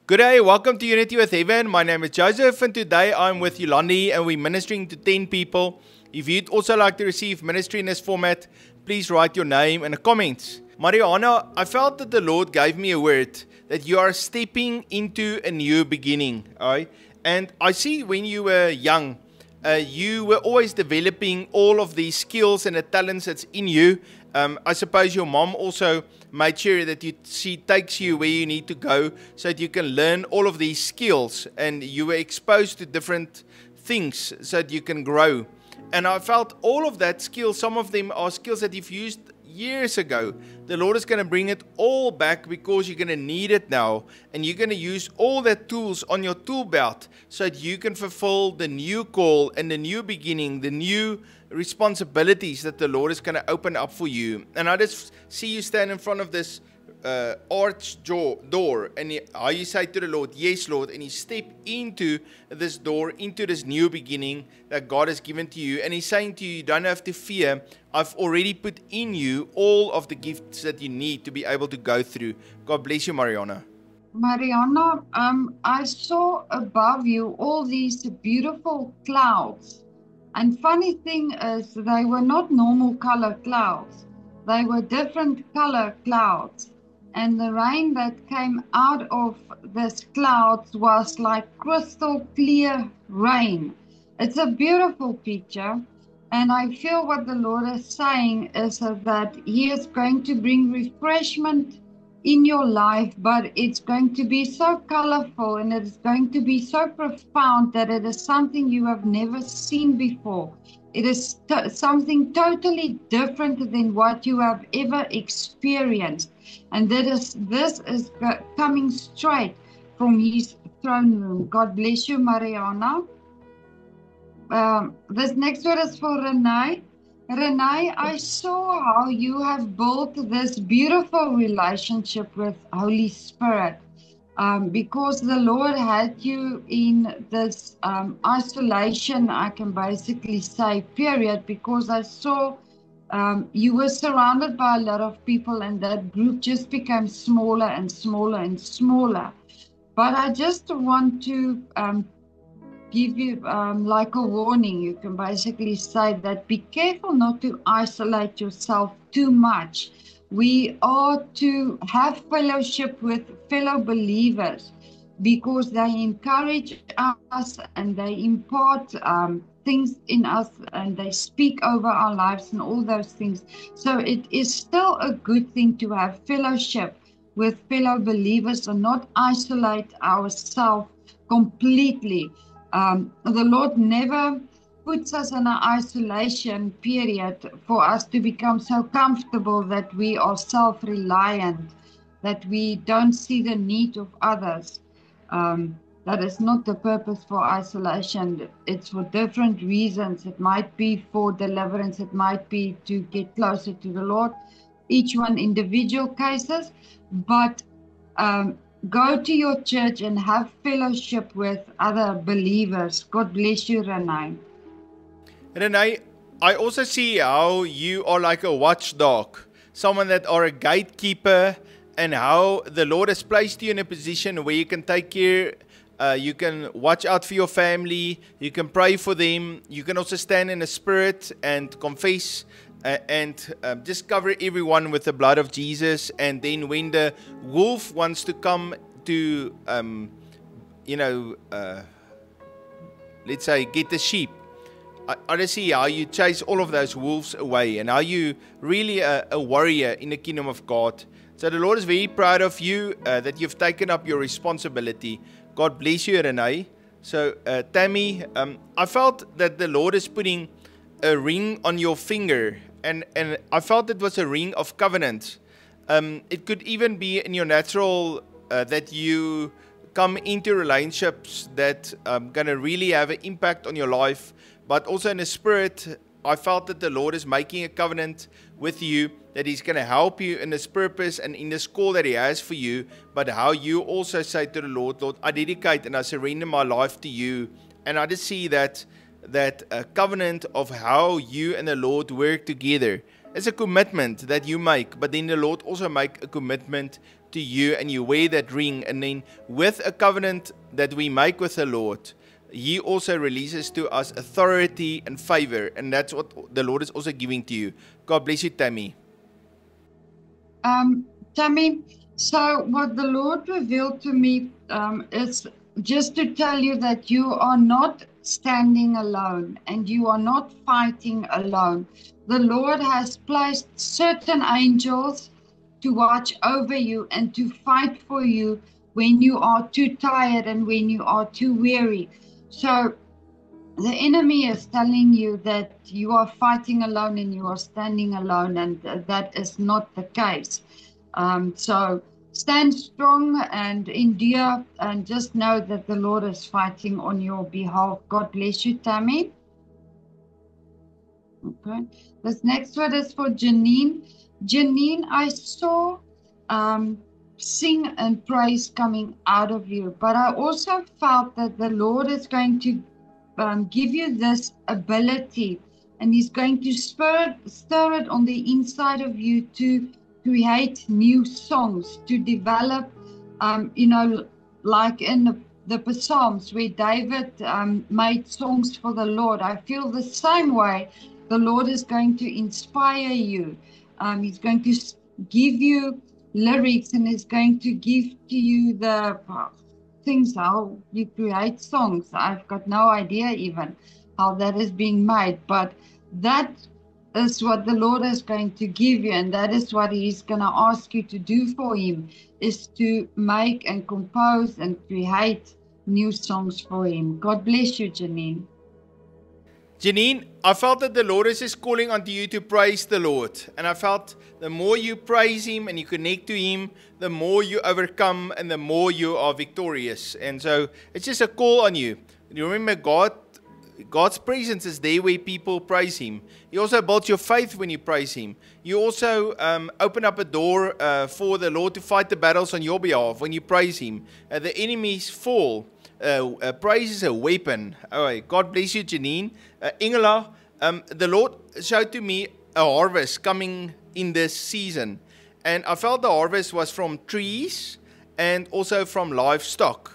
Good day, welcome to Unity with Heaven. My name is Joseph and today I'm with Yolandi and we're ministering to 10 people. If you'd also like to receive ministry in this format, please write your name in the comments. Mariana, I felt that the Lord gave me a word that you are stepping into a new beginning. Alright? And I see when you were young, you were always developing all of these skills and the talents that's in you. I suppose your mom also made sure that she takes you where you need to go so that you can learn all of these skills and you were exposed to different things so that you can grow. And I felt all of that skills, some of them are skills that you've used years ago. The Lord is going to bring it all back because you're going to need it now. And you're going to use all that tools on your tool belt so that you can fulfill the new call and the new beginning, the new responsibilities that the Lord is going to open up for you. And I just see you stand in front of this arch door and how you say to the Lord, yes Lord, and you step into this door, into this new beginning that God has given to you, and He's saying to you, you don't have to fear, I've already put in you all of the gifts that you need to be able to go through. God bless you, Mariana. Mariana, I saw above you all these beautiful clouds. And funny thing is, they were not normal color clouds. They were different color clouds. And the rain that came out of this clouds was like crystal clear rain. It's a beautiful picture. And I feel what the Lord is saying is that He is going to bring refreshment in your life, but it's going to be so colorful and it's going to be so profound that it is something you have never seen before. It is something totally different than what you have ever experienced. And this is coming straight from His throne room. God bless you, Mariana. This next word is for Renee. Renee, I saw how you have built this beautiful relationship with Holy Spirit because the Lord had you in this isolation, I can basically say, period, because I saw you were surrounded by a lot of people and that group just became smaller and smaller and smaller. But I just want to give you like a warning. You can basically say that be careful not to isolate yourself too much. We are to have fellowship with fellow believers because they encourage us and they impart things in us and they speak over our lives and all those things. So it is still a good thing to have fellowship with fellow believers and not isolate ourselves completely. The Lord never puts us in an isolation period for us to become so comfortable that we are self-reliant, that we don't see the need of others. That is not the purpose for isolation. It's for different reasons. It might be for deliverance. It might be to get closer to the Lord. Each one individual cases, but go to your church and have fellowship with other believers. God bless you, Renee. Renee, I also see how you are like a watchdog, someone that are a gatekeeper, and how the Lord has placed you in a position where you can take care, you can watch out for your family, you can pray for them, you can also stand in the Spirit and confess and just cover everyone with the blood of Jesus. And then when the wolf wants to come to, let's say, get the sheep, I just see how you chase all of those wolves away and how you really a warrior in the kingdom of God. So the Lord is very proud of you that you've taken up your responsibility. God bless you, Renee. So Tammy, I felt that the Lord is putting a ring on your finger, and I felt it was a ring of covenant. It could even be in your natural that you come into relationships that going to really have an impact on your life, but also in the Spirit, I felt that the Lord is making a covenant with you, that He's going to help you in this purpose and in this call that He has for you, but how you also say to the Lord, Lord, I dedicate and I surrender my life to you. And I just see that covenant of how you and the Lord work together. It's a commitment that you make, but then the Lord also make a commitment to you and you wear that ring, and then with a covenant that we make with the Lord, He also releases to us authority and favor, and that's what the Lord is also giving to you. God bless you, Tammy. Tammy, so what the Lord revealed to me is just to tell you that you are not standing alone and you are not fighting alone. The Lord has placed certain angels to watch over you and to fight for you when you are too tired and when you are too weary. So the enemy is telling you that you are fighting alone and you are standing alone, and that is not the case. So stand strong and endure, and just know that the Lord is fighting on your behalf. God bless you, Tammy. Okay. This next word is for Janine. Janine, I saw sing and praise coming out of you, but I also felt that the Lord is going to give you this ability, and He's going to stir it on the inside of you to create new songs, to develop, like in the Psalms where David made songs for the Lord. I feel the same way. The Lord is going to inspire you. He's going to give you lyrics, and He's going to give to you the things, how you create songs. I've got no idea even how that is being made, but that is what the Lord is going to give you, and that is what He's going to ask you to do for Him, is to make and compose and create new songs for Him. God bless you, Janine. Janine, I felt that the Lord is just calling unto you to praise the Lord. And I felt the more you praise Him and you connect to Him, the more you overcome and the more you are victorious. And so it's just a call on you. You remember God's presence is there where people praise Him. He also builds your faith when you praise Him. You also open up a door for the Lord to fight the battles on your behalf when you praise Him. The enemies fall. Praise is a weapon. All right. God bless you, Janine. Ingela, the Lord showed to me a harvest coming in this season. And I felt the harvest was from trees and also from livestock.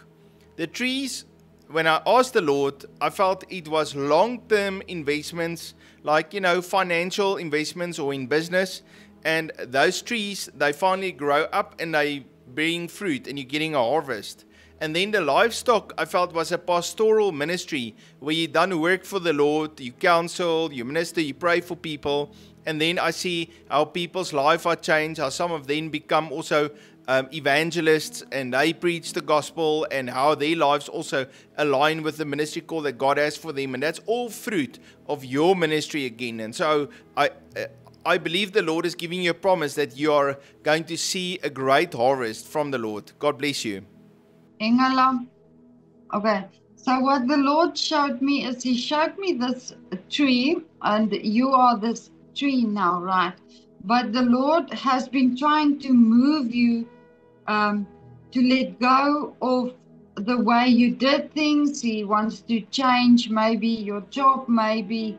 The trees, when I asked the Lord, I felt it was long-term investments, like, financial investments or in business. And those trees, they finally grow up and they bring fruit and you're getting a harvest. And then the livestock, I felt, was a pastoral ministry where you done work for the Lord, you counsel, you minister, you pray for people. And then I see how people's life are changed, how some of them become also evangelists, and they preach the gospel, and how their lives also align with the ministry call that God has for them. And that's all fruit of your ministry again. And so I believe the Lord is giving you a promise that you are going to see a great harvest from the Lord. God bless you. Ingela. Okay, so what the Lord showed me is He showed me this tree, and you are this tree now, right? But the Lord has been trying to move you to let go of the way you did things. He wants to change maybe your job, maybe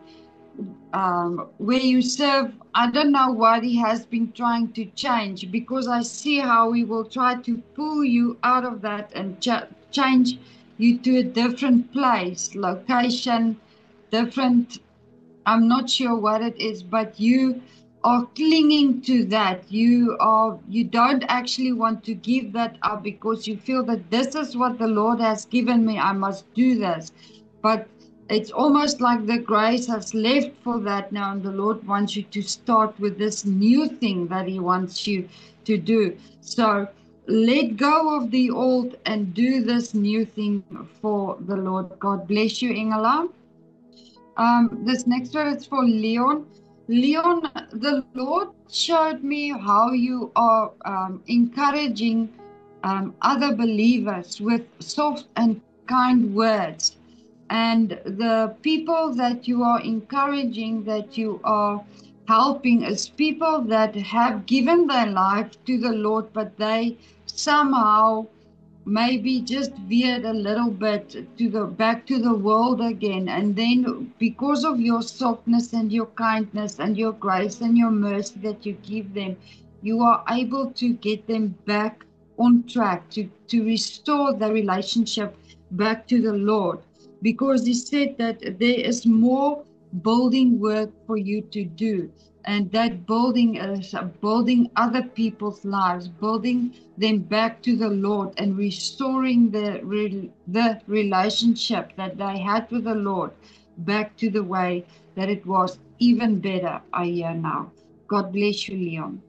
where you serve. I don't know what He has been trying to change, because I see how He will try to pull you out of that and change you to a different place, location, different. I'm not sure what it is, but you are clinging to that. You don't actually want to give that up, because you feel that this is what the Lord has given me, I must do this. But it's almost like the grace has left for that now, and the Lord wants you to start with this new thing that He wants you to do. So let go of the old and do this new thing for the Lord. God bless you, Ingela. This next one is for Leon. Leon, the Lord showed me how you are encouraging other believers with soft and kind words. And the people that you are encouraging, that you are helping, is people that have given their life to the Lord, but they somehow maybe just veered a little bit back to the world again. And then because of your softness and your kindness and your grace and your mercy that you give them, you are able to get them back on track, to restore the relationship back to the Lord. Because He said that there is more building work for you to do. And that building is building other people's lives, building them back to the Lord and restoring the relationship that they had with the Lord back to the way that it was, even better, I hear now. God bless you, Leon.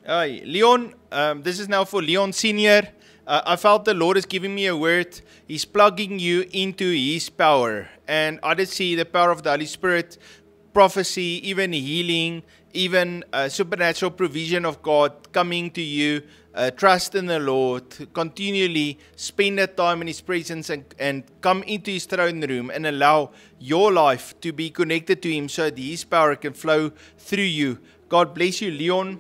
Hi, Leon, this is now for Leon Senior. I felt the Lord is giving me a word. He's plugging you into His power. And I just see the power of the Holy Spirit, prophecy, even healing, even supernatural provision of God coming to you. Trust in the Lord, continually spend that time in His presence and come into His throne room and allow your life to be connected to Him so that His power can flow through you. God bless you, Leon.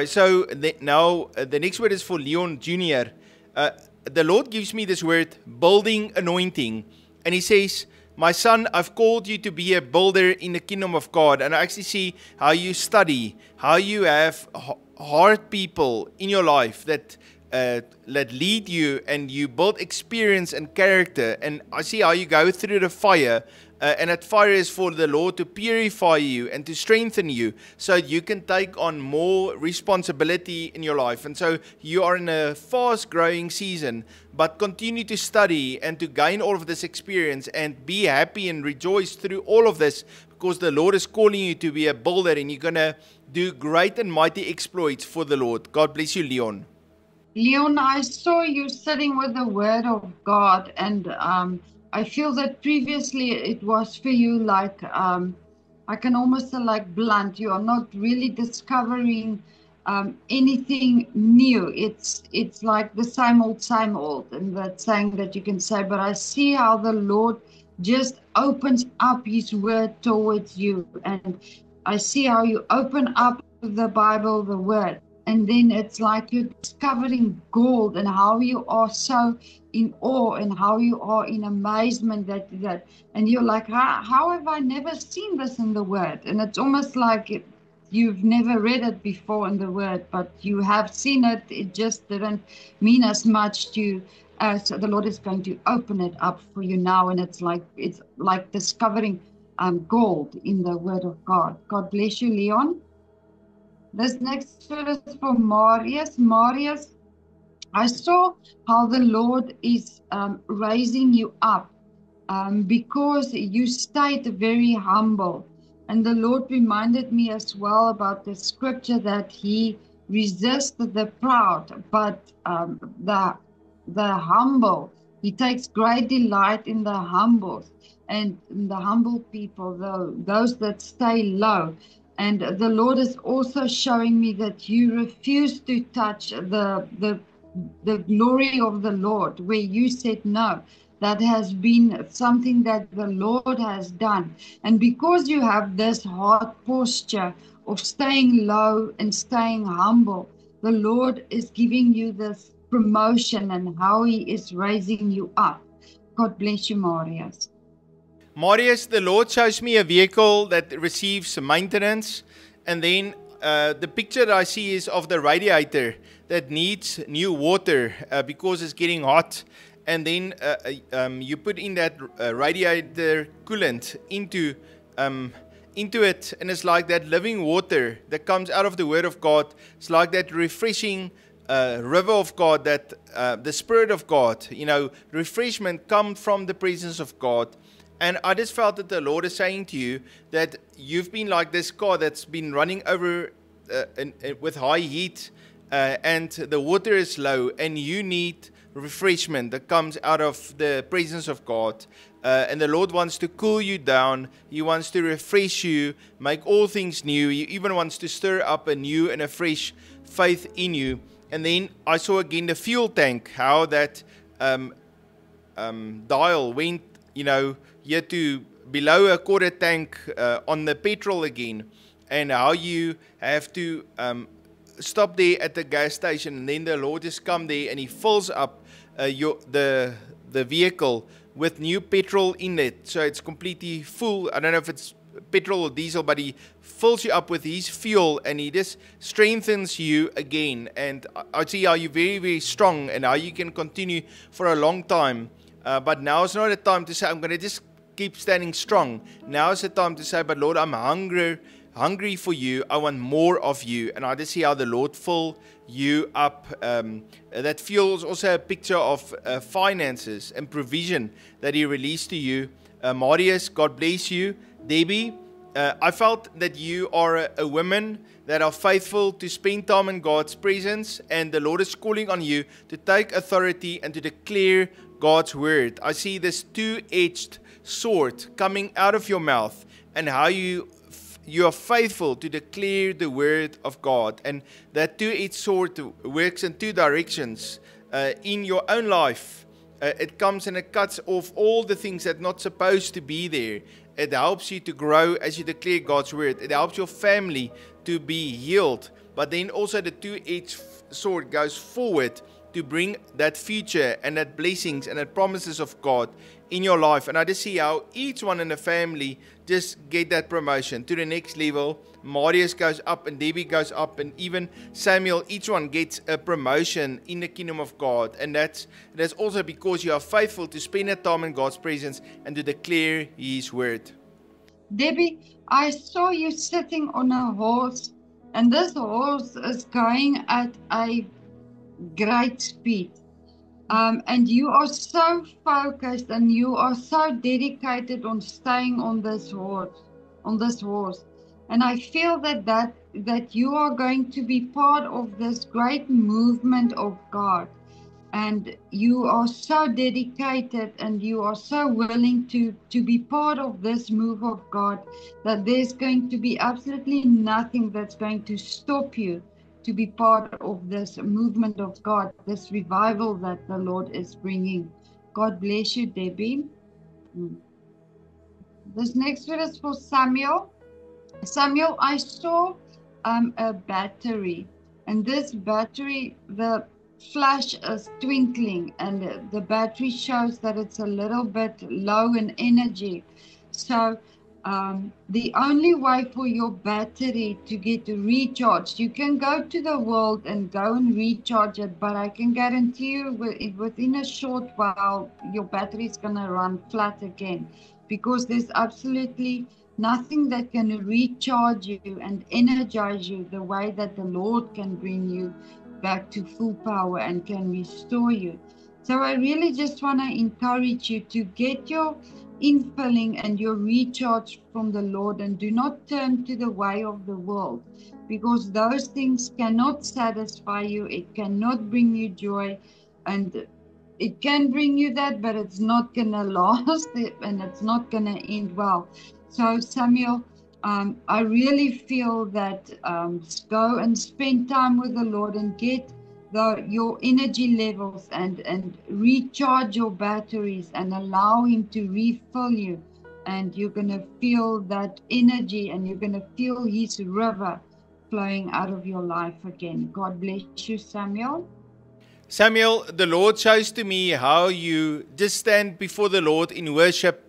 So now the next word is for Leon Jr. The Lord gives me this word, building anointing. And He says, my son, I've called you to be a builder in the kingdom of God. And I actually see how you study, how you have hard people in your life that lead you, and you build experience and character. And I see how you go through the fire. And that fire is for the Lord to purify you and to strengthen you so you can take on more responsibility in your life. And so you are in a fast growing season, but continue to study and to gain all of this experience and be happy and rejoice through all of this, because the Lord is calling you to be a builder and you're going to do great and mighty exploits for the Lord. God bless you, Leon. Leon, I saw you sitting with the Word of God, and I feel that previously it was for you like, I can almost say like blunt. You are not really discovering anything new. It's like the same old, and that saying that you can say. But I see how the Lord just opens up His Word towards you, and I see how you open up the Bible, the Word. And then it's like you're discovering gold, and how you are so in awe, and how you are in amazement that and you're like, how have I never seen this in the Word? And it's almost like you've never read it before in the Word, but you have seen it. It just didn't mean as much to you. So the Lord is going to open it up for you now, and it's like discovering gold in the Word of God. God bless you, Leon. This next word is for Marius. Marius, I saw how the Lord is raising you up because you stayed very humble. And the Lord reminded me as well about the scripture that He resists the proud, but the humble. He takes great delight in the humble, and in the humble people, those that stay low. And the Lord is also showing me that you refuse to touch the glory of the Lord, where you said no. That has been something that the Lord has done. And because you have this heart posture of staying low and staying humble, the Lord is giving you this promotion and how He is raising you up. God bless you, Marius. Marius, the Lord shows me a vehicle that receives maintenance, and then the picture that I see is of the radiator that needs new water because it's getting hot, and then you put in that radiator coolant into it, and it's like that living water that comes out of the Word of God. It's like that refreshing river of God, that the Spirit of God, refreshment comes from the presence of God. And I just felt that the Lord is saying to you that you've been like this car that's been running over with high heat and the water is low, and you need refreshment that comes out of the presence of God. And the Lord wants to cool you down. He wants to refresh you, make all things new. He even wants to stir up a new and a fresh faith in you. And then I saw again the fuel tank, how that dial went, here to below a quarter tank on the petrol again, and how you have to stop there at the gas station, and then the Lord just come there and He fills up the vehicle with new petrol in it, so it's completely full. I don't know if it's petrol or diesel, but He fills you up with His fuel, and He just strengthens you again. And I see how you're very, very strong and how you can continue for a long time. But now is not a time to say, I'm going to just keep standing strong. Now is the time to say, but Lord, I'm hungry for you. I want more of you. And I just see how the Lord fill you up. That fuel is also a picture of finances and provision that He released to you. Marius, God bless you. Debbie, I felt that you are a woman that are faithful to spend time in God's presence, and the Lord is calling on you to take authority and to declare God's word. I see this two-edged sword coming out of your mouth, and how you are faithful to declare the word of God. And that two-edged sword works in two directions. In your own life, it comes and it cuts off all the things that are not supposed to be there. It helps you to grow as you declare God's word. It helps your family to be healed. But then also the two-edged sword goes forward to bring that future and that blessings and that promises of God in your life. And I just see how each one in the family just get that promotion to the next level. Marius goes up and Debbie goes up, and even Samuel, each one gets a promotion in the kingdom of God. And that's also because you are faithful to spend that time in God's presence and to declare His word. Debbie, I saw you sitting on a horse, and this horse is going at a great speed. And you are so focused and you are so dedicated on staying on this horse. And I feel that you are going to be part of this great movement of God. And you are so dedicated and you are so willing to be part of this move of God, that there's going to be absolutely nothing that's going to stop you to be part of this movement of God, this revival that the Lord is bringing. God bless you, Debbie. This next one is for Samuel. Samuel, I saw a battery, and this battery, the flash is twinkling, and the battery shows that it's a little bit low in energy. So the only way for your battery to get recharged, you can go to the world and go and recharge it, but I can guarantee you within a short while, your battery is going to run flat again, because there's absolutely nothing that can recharge you and energize you the way that the Lord can bring you back to full power and can restore you. So I really just want to encourage you to get your infilling and your recharge from the Lord, and do not turn to the way of the world, because those things cannot satisfy you. It cannot bring you joy, and it can bring you that, but it's not going to last and it's not going to end well. So Samuel, I really feel that go and spend time with the Lord and get your energy levels and recharge your batteries and allow Him to refill you, and you're going to feel that energy and you're going to feel His river flowing out of your life again. God bless you, Samuel. Samuel, the Lord shows to me how you just stand before the Lord in worship.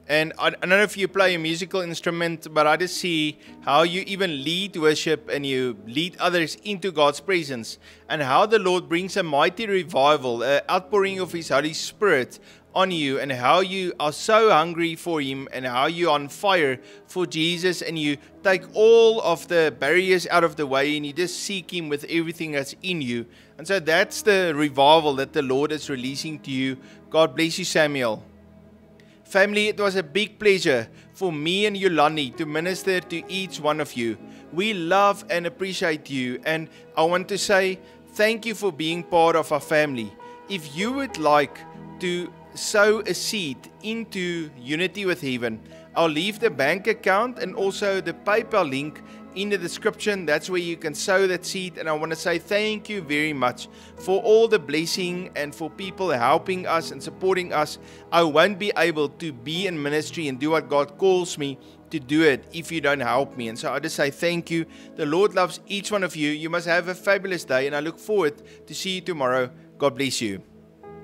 And I don't know if you play a musical instrument, but I just see how you even lead worship and you lead others into God's presence, and how the Lord brings a mighty revival, an outpouring of His Holy Spirit on you, and how you are so hungry for Him, and how you're on fire for Jesus, and you take all of the barriers out of the way and you just seek Him with everything that's in you. And so that's the revival that the Lord is releasing to you. God bless you, Samuel. Family, it was a big pleasure for me and Yolandi to minister to each one of you. We love and appreciate you, and I want to say thank you for being part of our family. If you would like to sow a seed into Unity with Heaven, I'll leave the bank account and also the PayPal link in the description. That's where you can sow that seed. And I want to say thank you very much for all the blessing and for people helping us and supporting us. I won't be able to be in ministry and do what God calls me to do it if you don't help me. And so I just say thank you. The Lord loves each one of you. You must have a fabulous day, and I look forward to see you tomorrow. God bless you.